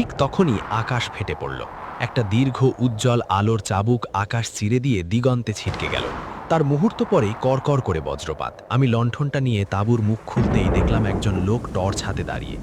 ঠিক তখনই আকাশ ফেটে পড়ল। একটা দীর্ঘ উজ্জ্বল আলোর চাবুক আকাশ চিরে দিয়ে দিগন্তে ছিটকে গেল। তার মুহূর্ত পরেই কড়কড় করে বজ্রপাত। আমি লণ্ঠনটা নিয়ে তাঁবুর মুখ খুলতেই দেখলাম একজন লোক টর্চ হাতে দাঁড়িয়ে।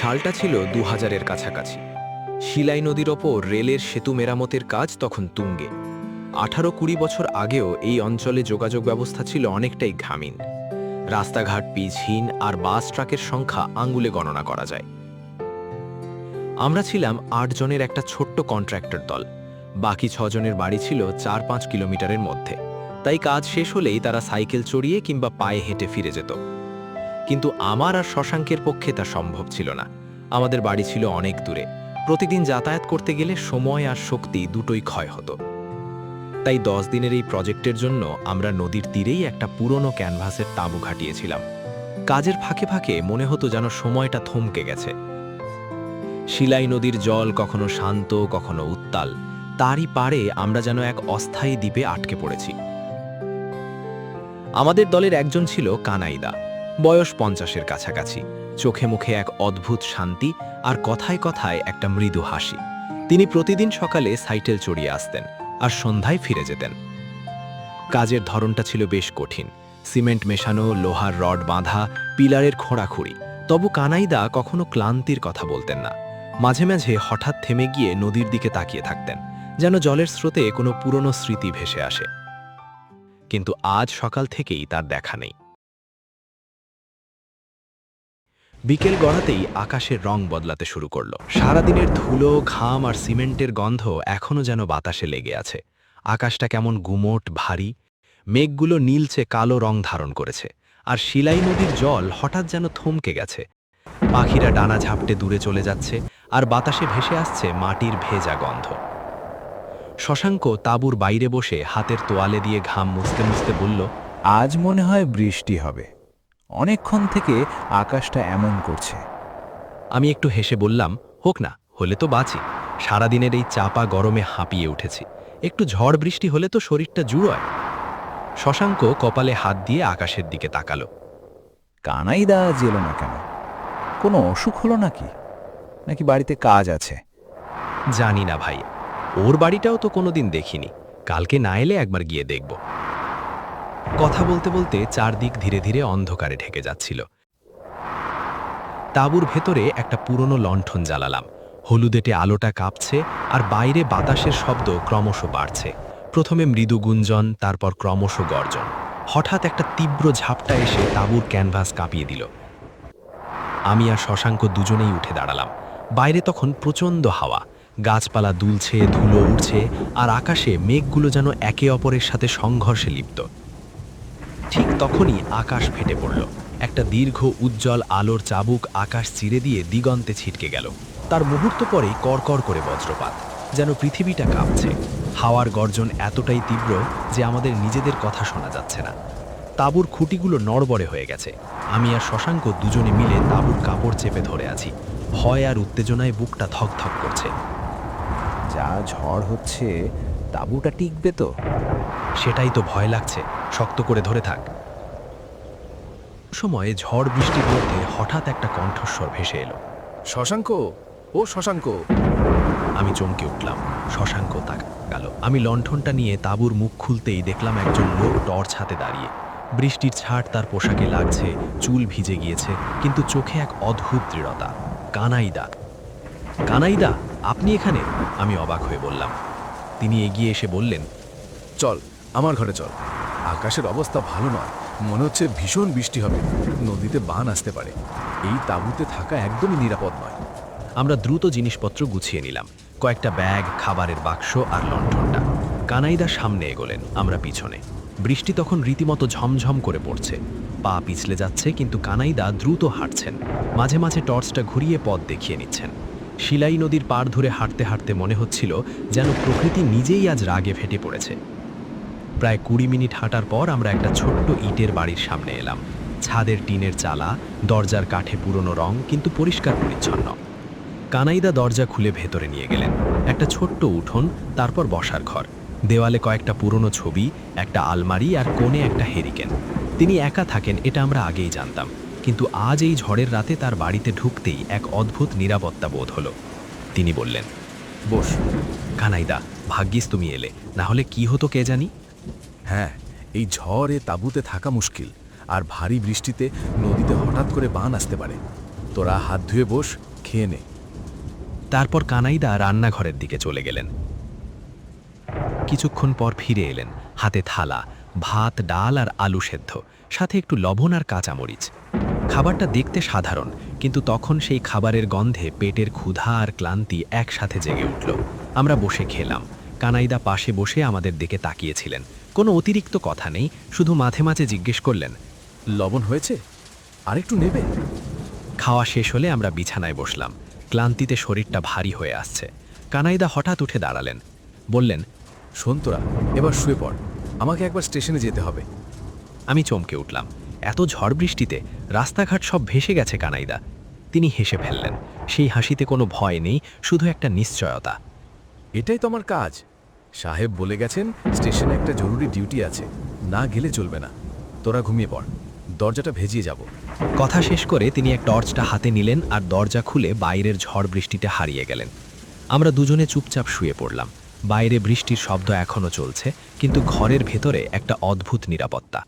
সালটা ছিল ২০০০-এর কাছাকাছি। শিলাই নদীর ওপর রেলের সেতু মেরামতের কাজ তখন তুঙ্গে। ১৮-২০ বছর আগেও এই অঞ্চলে যোগাযোগ ব্যবস্থা ছিল অনেকটাই ঘামিন। রাস্তাঘাট পিচহীন আর বাস ট্রাকের সংখ্যা আঙ্গুলে গণনা করা যায়। আমরা ছিলাম ৮ জনের একটা ছোট্ট কন্ট্রাক্টর দল। বাকি ৬ জনের বাড়ি ছিল ৪-৫ কিলোমিটারের মধ্যে, তাই কাজ শেষ হলেই তারা সাইকেল চড়িয়ে কিংবা পায়ে হেঁটে ফিরে যেত। কিন্তু আমার আর শশাঙ্কের পক্ষে তা সম্ভব ছিল না। আমাদের বাড়ি ছিল অনেক দূরে। প্রতিদিন যাতায়াত করতে গেলে সময় আর শক্তি দুটোই ক্ষয় হতো। তাই ১০ দিনের এই প্রজেক্টের জন্য আমরা নদীর তীরেই একটা পুরনো ক্যানভাসের তাঁবু খাটিয়েছিলাম। কাজের ফাঁকে ফাঁকে মনে হতো যেন সময়টা থমকে গেছে। শিলাই নদীর জল কখনো শান্ত, কখনো উত্তাল। তারই পাড়ে আমরা যেন এক অস্থায়ী দ্বীপে আটকে পড়েছি। আমাদের দলের একজন ছিল কানাইদা, বয়স ৫০-এর কাছাকাছি। চোখে মুখে এক অদ্ভুত শান্তি আর কথায় কথায় একটা মৃদু হাসি। তিনি প্রতিদিন সকালে সাইকেল চড়িয়ে আসতেন আর সন্ধ্যায় ফিরে যেতেন। কাজের ধরনটা ছিল বেশ কঠিন। সিমেন্ট মেশানো, লোহার রড বাঁধা, পিলারের খোঁড়াখুড়ি। তবু কানাইদা কখনো ক্লান্তির কথা বলতেন না। মাঝে মাঝে হঠাৎ থেমে গিয়ে নদীর দিকে তাকিয়ে থাকতেন, যেন জলের স্রোতে কোনো পুরনো স্মৃতি ভেসে আসে। কিন্তু আজ সকাল থেকেই তার দেখা নেই। বিকেল গড়াতেই আকাশের রং বদলাতে শুরু করল। সারাদিনের ধুলো, ঘাম আর সিমেন্টের গন্ধ এখনো যেন বাতাসে লেগে আছে। আকাশটা কেমন গুমোট, ভারী। মেঘগুলো নীলচে কালো রং ধারণ করেছে, আর শিলাই নদীর জল হঠাৎ যেন থমকে গেছে। পাখিরা ডানা ঝাপটে দূরে চলে যাচ্ছে, আর বাতাসে ভেসে আসছে মাটির ভেজা গন্ধ। শশাঙ্ক তাঁবুর বাইরে বসে হাতের তোয়ালে দিয়ে ঘাম মুছতে মুছতে বলল, আজ মনে হয় বৃষ্টি হবে। অনেকক্ষণ থেকে আকাশটা এমন করছে। আমি একটু হেসে বললাম, হোক না, হলে তো বাঁচি। সারাদিনের এই চাপা গরমে হাঁপিয়ে উঠেছি। একটু ঝড় বৃষ্টি হলে তো শরীরটা জুড়োয়। শশাঙ্ক কপালে হাত দিয়ে আকাশের দিকে তাকালো। কানাইদা আজ এলো না কেন? কোনো অসুখ হলো নাকি? নাকি বাড়িতে কাজ আছে? জানি না ভাই, ওর বাড়িটাও তো কোনোদিন দেখিনি। কালকে না এলে একবার গিয়ে দেখব। কথা বলতে বলতে চারদিক ধীরে ধীরে অন্ধকারে ঢেকে যাচ্ছিল। তাঁবুর ভেতরে একটা পুরনো লণ্ঠন জ্বালালাম। হলুদেটে আলোটা কাঁপছে, আর বাইরে বাতাসের শব্দ ক্রমশ বাড়ছে। প্রথমে মৃদু গুঞ্জন, তারপর ক্রমশ গর্জন। হঠাৎ একটা তীব্র ঝাপটা এসে তাঁবুর ক্যানভাস কাঁপিয়ে দিল। আমি আর শশাঙ্ক দুজনেই উঠে দাঁড়ালাম। বাইরে তখন প্রচণ্ড হাওয়া, গাছপালা দুলছে, ধুলো উড়ছে, আর আকাশে মেঘগুলো যেন একে অপরের সাথে সংঘর্ষে লিপ্ত। ঠিক তখনই আকাশ ফেটে পড়ল। একটা দীর্ঘ উজ্জ্বল আলোর চাবুক আকাশ চিরে দিয়ে দিগন্তে ছিটকে গেল। তার মুহূর্ত পরেই কড়কড় করে বজ্রপাত, যেন পৃথিবীটা কাঁপছে। হাওয়ার গর্জন এতটাই তীব্র যে আমাদের নিজেদের কথা শোনা যাচ্ছে না। তাঁবুর খুঁটিগুলো নড়বড়ে হয়ে গেছে। আমি আর শশাঙ্ক দুজনে মিলে তাঁবুর কাপড় চেপে ধরে আছি। ভয় আর উত্তেজনায় বুকটা ধকধক করছে। যা ঝড় হচ্ছে, তাঁবুটা টিকবে তো? সেটাই তো ভয় লাগছে। শক্ত করে ধরে থাক। সময়ে ঝড় বৃষ্টির মধ্যে হঠাৎ একটা কণ্ঠস্বর ভেসে এলো। শশাঙ্ক, ও শশাঙ্ক! আমি চমকে উঠলাম। শশাঙ্ক তাকাল। আমি লণ্ঠনটা নিয়ে তাঁবুর মুখ খুলতেই দেখলাম একজন লোক টর্চ হাতে দাঁড়িয়ে। বৃষ্টির ছাট তার পোশাকে লাগছে, চুল ভিজে গিয়েছে, কিন্তু চোখে এক অদ্ভুত দৃঢ়তা। কানাইদা! কানাইদা, আপনি এখানে? আমি অবাক হয়ে বললাম। তিনি এগিয়ে এসে বললেন, চল, আমার ঘরে চল। আকাশের অবস্থা ভালো নয়, মনে হচ্ছে ভীষণ বৃষ্টি হবে। নদীতে বান আসতে পারে। এই তাঁবুতে থাকা একদমই নিরাপদ নয়। আমরা দ্রুত জিনিসপত্র গুছিয়ে নিলাম। কয়েকটা ব্যাগ, খাবারের বাক্স আর লণ্ঠনটা। কানাইদা সামনে এগোলেন, আমরা পিছনে। বৃষ্টি তখন রীতিমতো ঝমঝম করে পড়ছে। পা পিছলে যাচ্ছে, কিন্তু কানাইদা দ্রুত হাঁটছেন। মাঝে মাঝে টর্চটা ঘুরিয়ে পথ দেখিয়ে নিচ্ছেন। শিলাই নদীর পাড় ধরে হাঁটতে হাঁটতে মনে হচ্ছিল যেন প্রকৃতি নিজেই আজ রাগে ফেটে পড়েছে। প্রায় 20 মিনিট হাঁটার পর আমরা একটা ছোট্ট ইটের বাড়ির সামনে এলাম। ছাদের টিনের চালা, দরজার কাঠে পুরনো রং, কিন্তু পরিষ্কার পরিচ্ছন্ন। কানাইদা দরজা খুলে ভেতরে নিয়ে গেলেন। একটা ছোট্ট উঠোন, তারপর বসার ঘর। দেওয়ালে কয়েকটা পুরনো ছবি, একটা আলমারি আর কোণে একটা হেরিকেন। তিনি একা থাকেন এটা আমরা আগেই জানতাম, কিন্তু আজ এই ঝড়ের রাতে তার বাড়িতে ঢুকতেই এক অদ্ভুত নিরাপত্তা বোধ হলো। তিনি বললেন, বস। কানাইদা, ভাগ্যিস তুমি এলে, না হলে কি হতো কে জানি। হ্যাঁ, এই ঝড়ে তাঁবুতে থাকা মুশকিল, আর ভারী বৃষ্টিতে নদীতে হঠাৎ করে বান আসতে পারে। তোরা হাত ধুয়ে বস, খেয়ে নে। তারপর কানাইদা রান্নাঘরের দিকে চলে গেলেন। কিছুক্ষণ পর ফিরে এলেন, হাতে থালা, ভাত, ডাল আর আলু সেদ্ধ, সাথে একটু লবণ আর কাঁচামরিচ। খাবারটা দেখতে সাধারণ, কিন্তু তখন সেই খাবারের গন্ধে পেটের ক্ষুধা আর ক্লান্তি একসাথে জেগে উঠল। আমরা বসে খেলাম। কানাইদা পাশে বসে আমাদের দিকে তাকিয়েছিলেন। কোনো অতিরিক্ত কথা নেই, শুধু মাঝে মাঝে জিজ্ঞেস করলেন, লবণ হয়েছে? আরেকটু নেবে? খাওয়া শেষ হলে আমরা বিছানায় বসলাম। ক্লান্তিতে শরীরটা ভারী হয়ে আসছে। কানাইদা হঠাৎ উঠে দাঁড়ালেন, বললেন, শোন তোরা, এবার শুয়ে পড়, আমাকে একবার স্টেশনে যেতে হবে। আমি চমকে উঠলাম। এত ঝড় বৃষ্টিতে রাস্তাঘাট সব ভেসে গেছে কানাইদা। তিনি হেসে ফেললেন। সেই হাসিতে কোনো ভয় নেই, শুধু একটা নিশ্চয়তা। এটাই তো আমার কাজ। সাহেব বলে গেছেন স্টেশনে একটা জরুরি ডিউটি আছে, না গেলে চলবে না। তোরা ঘুমিয়ে পড়, দরজাটা ভেজিয়ে যাব। কথা শেষ করে তিনি এক টর্চটা হাতে নিলেন আর দরজা খুলে বাইরের ঝড় বৃষ্টিতে হারিয়ে গেলেন। আমরা দুজনে চুপচাপ শুয়ে পড়লাম। বাইরে বৃষ্টির শব্দ এখনো চলছে, কিন্তু ঘরের ভেতরে একটা অদ্ভুত নিরাপত্তা।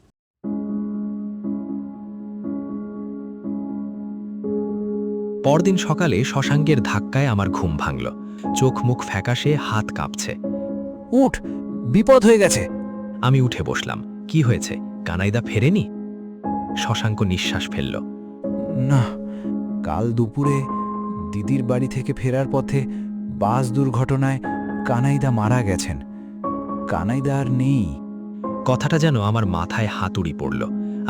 পরদিন সকালে শশাঙ্কের ধাক্কায় আমার ঘুম ভাঙল। চোখ মুখ ফ্যাকাশে, হাত কাঁপছে। উঠ, বিপদ হয়ে গেছে। আমি উঠে বসলাম। কি হয়েছে? কানাইদা ফেরেনি? শশাঙ্ক নিঃশ্বাস ফেলল। না, কাল দুপুরে দিদির বাড়ি থেকে ফেরার পথে বাস দুর্ঘটনায় কানাইদা মারা গেছেন। কানাইদা আর নেই। কথাটা যেন আমার মাথায় হাতুড়ি পড়ল।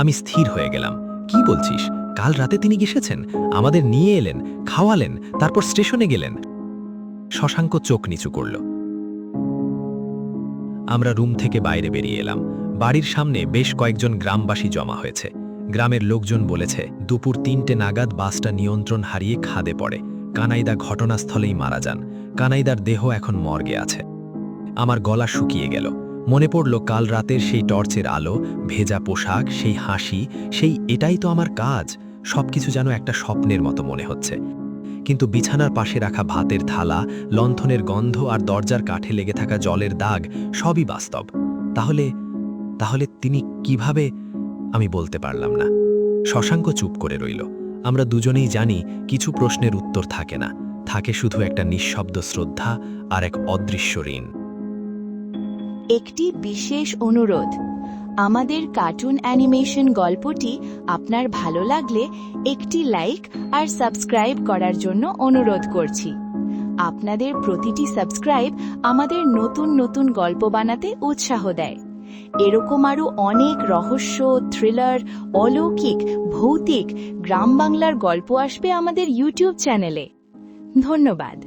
আমি স্থির হয়ে গেলাম। কি বলছিস? কাল রাতে তিনি এসেছেন, আমাদের নিয়ে এলেন, খাওয়ালেন, তারপর স্টেশনে গেলেন? শশাঙ্ক চোখ নিচু করল। আমরা রুম থেকে বাইরে বেরিয়ে এলাম। বাড়ির সামনে বেশ কয়েকজন গ্রামবাসী জমা হয়েছে। গ্রামের লোকজন বলেছে দুপুর 3টে নাগাদ বাসটা নিয়ন্ত্রণ হারিয়ে খাদে পড়ে। কানাইদা ঘটনাস্থলেই মারা যান। কানাইদার দেহ এখন মর্গে আছে। আমার গলা শুকিয়ে গেল। মনে পড়ল কাল রাতের সেই টর্চের আলো, ভেজা পোশাক, সেই হাসি, সেই এটাই তো আমার কাজ। সবকিছু যেন একটা স্বপ্নের মতো মনে হচ্ছে। কিন্তু বিছানার পাশে রাখা ভাতের থালা, লণ্ঠনের গন্ধ আর দরজার কাঠে লেগে থাকা জলের দাগ সবই বাস্তব। তাহলে তিনি কিভাবে? আমি বলতে পারলাম না। শশাঙ্ক চুপ করে রইল। আমরা দুজনেই জানি কিছু প্রশ্নের উত্তর থাকে না, থাকে শুধু একটা নিঃশব্দ শ্রদ্ধা আর এক অদৃশ্য ঋণ। একটি বিশেষ অনুরোধ, আমাদের কার্টুন অ্যানিমেশন গল্পটি আপনার ভালো লাগলে একটি লাইক আর সাবস্ক্রাইব করার জন্য অনুরোধ করছি। আপনাদের প্রতিটি সাবস্ক্রাইব আমাদের নতুন নতুন গল্প বানাতে উৎসাহ দেয়। এরকম আরও অনেক রহস্য, থ্রিলার, অলৌকিক, ভৌতিক গ্রাম বাংলার গল্প আসবে আমাদের ইউটিউব চ্যানেলে। ধন্যবাদ।